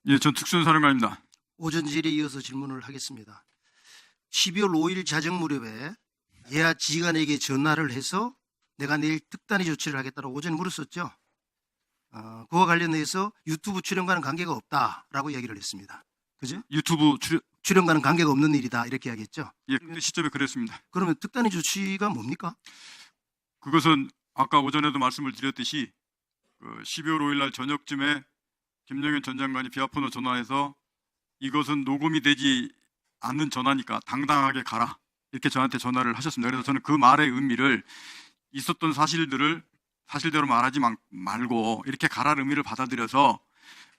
예, 전 특수사령관입니다. 오전 질의에 이어서 질문을 하겠습니다. 12월 5일 자정 무렵에 예하 지휘관에게 전화를 해서 내가 내일 특단의 조치를 하겠다고 오전에 물었었죠. 그와 관련해서 유튜브 출연과는 관계가 없다라고 얘기를 했습니다. 그죠? 유튜브 출연과는 관계가 없는 일이다 이렇게 이야기했죠. 예, 그때 시점에 그랬습니다. 그러면 특단의 조치가 뭡니까? 그것은 아까 오전에도 말씀을 드렸듯이 12월 5일 날 저녁쯤에 김영현 전 장관이 비아폰으로 전화해서 이것은 녹음이 되지 않는 전화니까 당당하게 가라 이렇게 저한테 전화를 하셨습니다. 그래서 저는 그 말의 의미를 있었던 사실들을 사실대로 말하지 말고 이렇게 가라는 의미를 받아들여서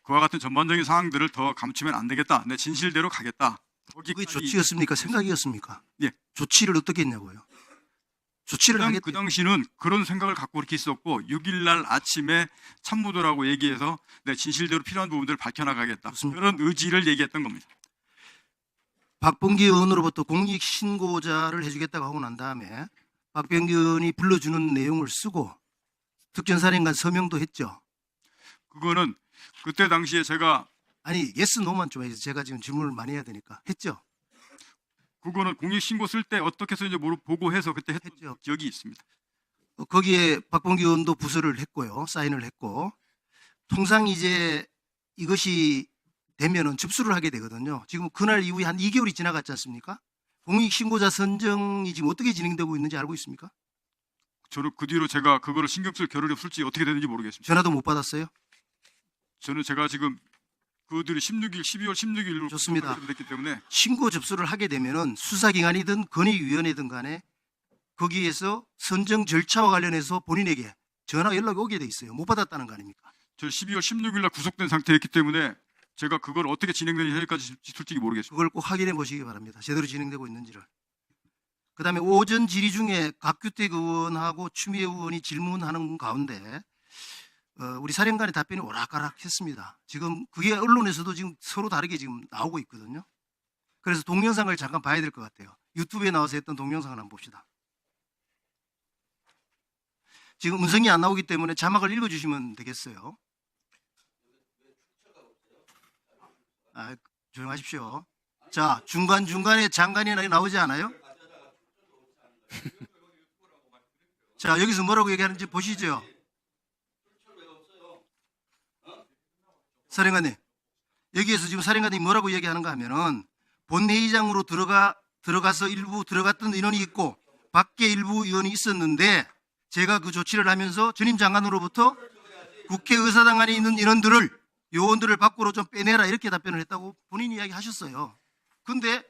그와 같은 전반적인 상황들을 더 감추면 안 되겠다. 내 진실대로 가겠다. 그게 조치였습니까? 생각이었습니까? 예. 조치를 어떻게 했냐고요? 조치를 하겠다. 그 당시는 그런 생각을 갖고 그렇게 있었고 6일 날 아침에 참모들하고 얘기해서 내 진실대로 필요한 부분들을 밝혀나가겠다. 좋습니다. 그런 의지를 얘기했던 겁니다. 박범기 의원으로부터 공익신고자를 해주겠다고 하고 난 다음에 박병기 의원이 불러주는 내용을 쓰고 특전사령관 서명도 했죠. 그거는 그때 당시에 제가 아니 예스 노만 좀 해주세요. 제가 지금 질문을 많이 해야 되니까. 했죠? 그거는 공익신고 쓸 때 어떻게 해서 이제 보고해서 그때 했던 했죠. 기억이 있습니다. 거기에 박범기 의원도 부서를 했고요. 사인을 했고 통상 이제 이것이 되면은 접수를 하게 되거든요. 지금 그날 이후에 한 2개월이 지나갔지 않습니까? 공익신고자 선정이 지금 어떻게 진행되고 있는지 알고 있습니까? 저는 그 뒤로 제가 그거를 신경 쓸 겨를이 없을지 어떻게 되는지 모르겠습니다. 전화도 못 받았어요? 저는 제가 지금 그들이 12월 16일로 좋습니다. 됐기 때문에 신고 접수를 하게 되면은 수사기관이든 건의위원회든 간에 거기에서 선정 절차와 관련해서 본인에게 전화 연락이 오게 돼 있어요. 못 받았다는 거 아닙니까? 저 12월 16일 날 구속된 상태였기 때문에 제가 그걸 어떻게 진행되는지 현재까지 솔직히 모르겠습니다. 그걸 꼭 확인해 보시기 바랍니다. 제대로 진행되고 있는지를. 그다음에 오전 질의 중에 박규택 의원하고 추미애 의원이 질문하는 가운데 우리 사령관의 답변이 오락가락했습니다. 지금 그게 언론에서도 지금 서로 다르게 지금 나오고 있거든요. 그래서 동영상을 잠깐 봐야 될 것 같아요. 유튜브에 나와서 했던 동영상을 한번 봅시다. 지금 음성이 안 나오기 때문에 자막을 읽어주시면 되겠어요. 조용하십시오. 자, 중간중간에 장관이 나오지 않아요? 자, 여기서 뭐라고 얘기하는지 보시죠. 사령관님, 여기에서 지금 사령관님이 뭐라고 얘기하는가 하면은 본회의장으로 들어가서 일부 들어갔던 인원이 있고 밖에 일부 의원이 있었는데 제가 그 조치를 하면서 전임 장관으로부터 국회의사당 안에 있는 요원들을 밖으로 좀 빼내라 이렇게 답변을 했다고 본인이 이야기하셨어요. 근데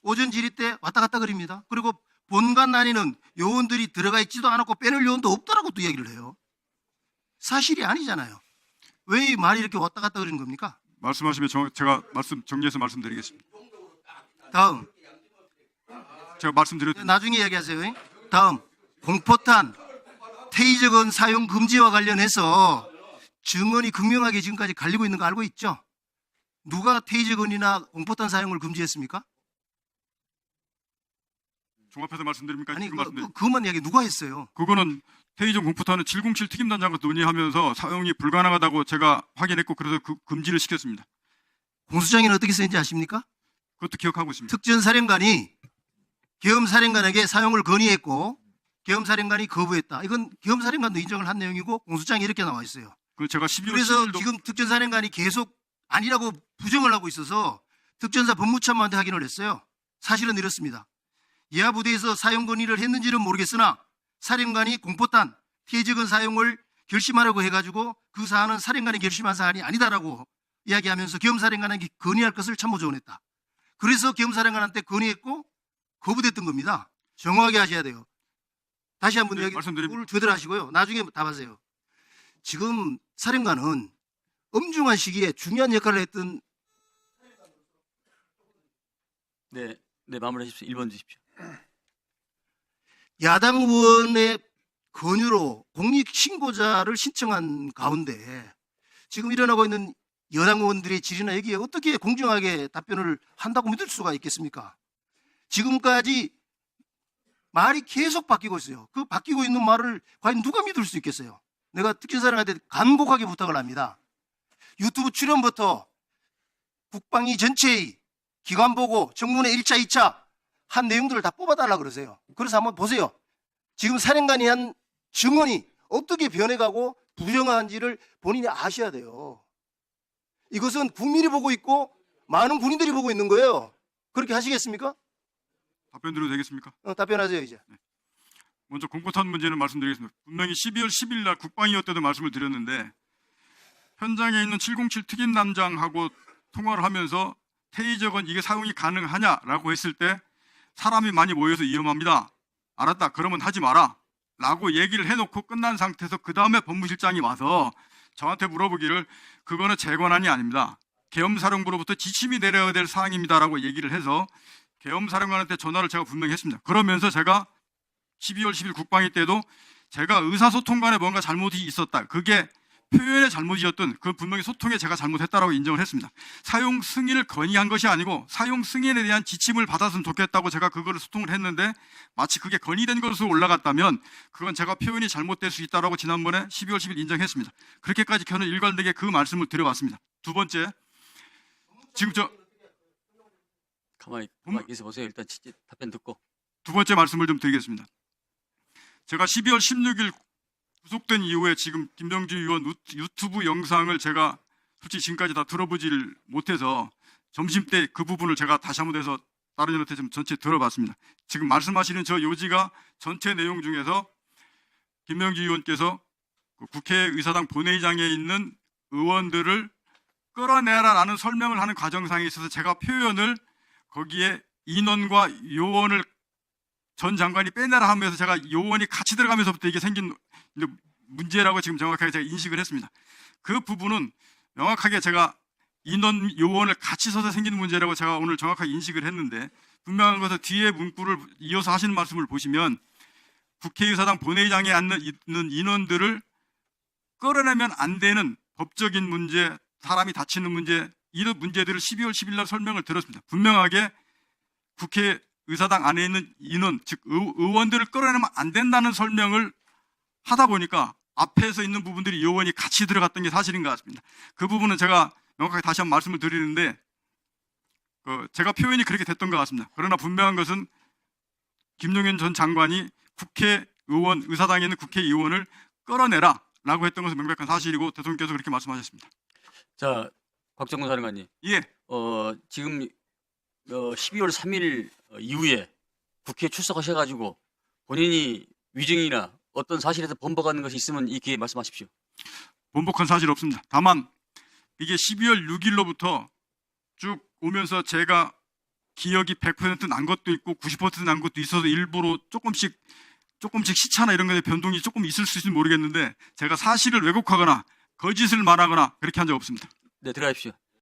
오전 질의 때 왔다 갔다 그립니다. 그리고 본관 안에는 요원들이 들어가 있지도 않았고 빼낼 요원도 없다라고 또 이야기를 해요. 사실이 아니잖아요. 왜 이 말이 이렇게 왔다 갔다 그러는 겁니까? 말씀하시면 제가 정리해서 말씀드리겠습니다. 다음. 제가 말씀드렸던 나중에 이야기하세요. 다음. 공포탄, 테이저건 사용 금지와 관련해서 증언이 극명하게 지금까지 갈리고 있는 거 알고 있죠? 누가 테이저건이나 공포탄 사용을 금지했습니까? 종합해서 말씀드립니까? 아니, 지금 말씀드립니다. 그것만 이야기 누가 했어요? 그거는 테이저 공포탄은 707 특임단장과 논의하면서 사용이 불가능하다고 제가 확인했고 그래서 금지를 시켰습니다. 공수장에는 어떻게 쓰는지 아십니까? 그것도 기억하고 있습니다. 특전사령관이 계엄사령관에게 사용을 건의했고 계엄사령관이 거부했다. 이건 계엄사령관도 인정을 한 내용이고 공수장에 이렇게 나와 있어요. 제가 12월 그래서 10일도 지금 특전사령관이 계속 아니라고 부정을 하고 있어서 특전사 법무참모한테 확인을 했어요. 사실은 이렇습니다. 예하 부대에서 사용 건의를 했는지는 모르겠으나 사령관이 공포탄, 테이저건 사용을 결심하라고 해가지고 그 사안은 사령관이 결심한 사안이 아니다라고 이야기하면서 계엄사령관에게 건의할 것을 참모 조언했다. 그래서 계엄사령관한테 건의했고 거부됐던 겁니다. 정확하게 하셔야 돼요. 다시 한번 네, 여기 말씀드립니다. 제대로 하시고요. 나중에 답하세요. 지금 사령관은 엄중한 시기에 중요한 역할을 했던 네, 마무리하십시오. 1번 주십시오. 야당 의원의 권유로 공익신고자를 신청한 가운데 지금 일어나고 있는 여당 의원들의 질의나 여기에 어떻게 공정하게 답변을 한다고 믿을 수가 있겠습니까? 지금까지 말이 계속 바뀌고 있어요. 그 바뀌고 있는 말을 과연 누가 믿을 수 있겠어요? 내가 특전사령한테 간곡하게 부탁을 합니다. 유튜브 출연부터 국방위 전체의 기관 보고 정문의 1차, 2차 한 내용들을 다 뽑아달라 그러세요. 그래서 한번 보세요. 지금 사령관이 한 증언이 어떻게 변해가고 부정한지를 본인이 아셔야 돼요. 이것은 국민이 보고 있고 많은 군인들이 보고 있는 거예요. 그렇게 하시겠습니까? 답변 드려도 되겠습니까? 답변하세요 이제. 먼저 공포탄 문제는 말씀드리겠습니다. 분명히 12월 10일 날 국방위원 때도 말씀을 드렸는데 현장에 있는 707 특임남장하고 통화를 하면서 테이저건 이게 사용이 가능하냐라고 했을 때 사람이 많이 모여서 위험합니다. 알았다. 그러면 하지 마라. 라고 얘기를 해놓고 끝난 상태에서 그 다음에 법무실장이 와서 저한테 물어보기를 그거는 제 권한이 아닙니다. 계엄사령부로부터 지침이 내려야 될 사항입니다라고 얘기를 해서 계엄사령관한테 전화를 제가 분명히 했습니다. 그러면서 제가 12월 10일 국방위 때도 제가 의사소통간에 뭔가 잘못이 있었다. 그게 표현의 잘못이었던 그 분명히 소통에 제가 잘못했다라고 인정을 했습니다. 사용 승인을 건의한 것이 아니고 사용 승인에 대한 지침을 받았으면 좋겠다고 제가 그거를 소통을 했는데 마치 그게 건의된 것으로 올라갔다면 그건 제가 표현이 잘못될 수 있다라고 지난번에 12월 10일 인정했습니다. 그렇게까지 저는 일관되게 그 말씀을 드려봤습니다. 두 번째, 지금 가만히 있어 보세요. 일단 답변 듣고. 두 번째 말씀을 좀 드리겠습니다. 제가 12월 16일 구속된 이후에 지금 김병주 의원 유튜브 영상을 제가 솔직히 지금까지 다 들어보지를 못해서 점심 때 그 부분을 제가 다시 한번 해서 다른 의원한테 좀 전체 들어봤습니다. 지금 말씀하시는 저 요지가 전체 내용 중에서 김병주 의원께서 그 국회의사당 본회의장에 있는 의원들을 끌어내라라는 설명을 하는 과정상에 있어서 제가 표현을 거기에 인원과 요원을 전 장관이 빼내라 하면서 제가 요원이 같이 들어가면서부터 이게 생긴 문제라고 지금 정확하게 제가 인식을 했습니다. 그 부분은 명확하게 제가 인원 요원을 같이 서서 생기는 문제라고 제가 오늘 정확하게 인식을 했는데 분명한 것은 뒤에 문구를 이어서 하시는 말씀을 보시면 국회의사당 본회의장에 있는 인원들을 끌어내면 안 되는 법적인 문제, 사람이 다치는 문제, 이런 문제들을 12월 10일 날 설명을 들었습니다. 분명하게 국회의사당 안에 있는 인원, 즉 의원들을 끌어내면 안 된다는 설명을 하다 보니까 앞에서 있는 부분들이 요원이 같이 들어갔던 게 사실인 것 같습니다. 그 부분은 제가 명확하게 다시 한번 말씀을 드리는데 제가 표현이 그렇게 됐던 것 같습니다. 그러나 분명한 것은 김용현 전 장관이 국회의원, 의사당에 있는 국회의원을 끌어내라 라고 했던 것은 명백한 사실이고 대통령께서 그렇게 말씀하셨습니다. 자, 곽정근 사령관님. 예. 지금 12월 3일 이후에 국회에 출석하셔가지고 본인이 위증이나 어떤 사실에서 번복하는 것이 있으면 이 기회에 말씀하십시오. 번복한 사실 없습니다. 다만 이게 12월 6일로부터 쭉 오면서 제가 기억이 100% 난 것도 있고 90% 난 것도 있어서 일부러 조금씩 시차나 이런 것에 변동이 조금 있을 수 있을지 모르겠는데 제가 사실을 왜곡하거나 거짓을 말하거나 그렇게 한 적 없습니다. 네, 들어가십시오.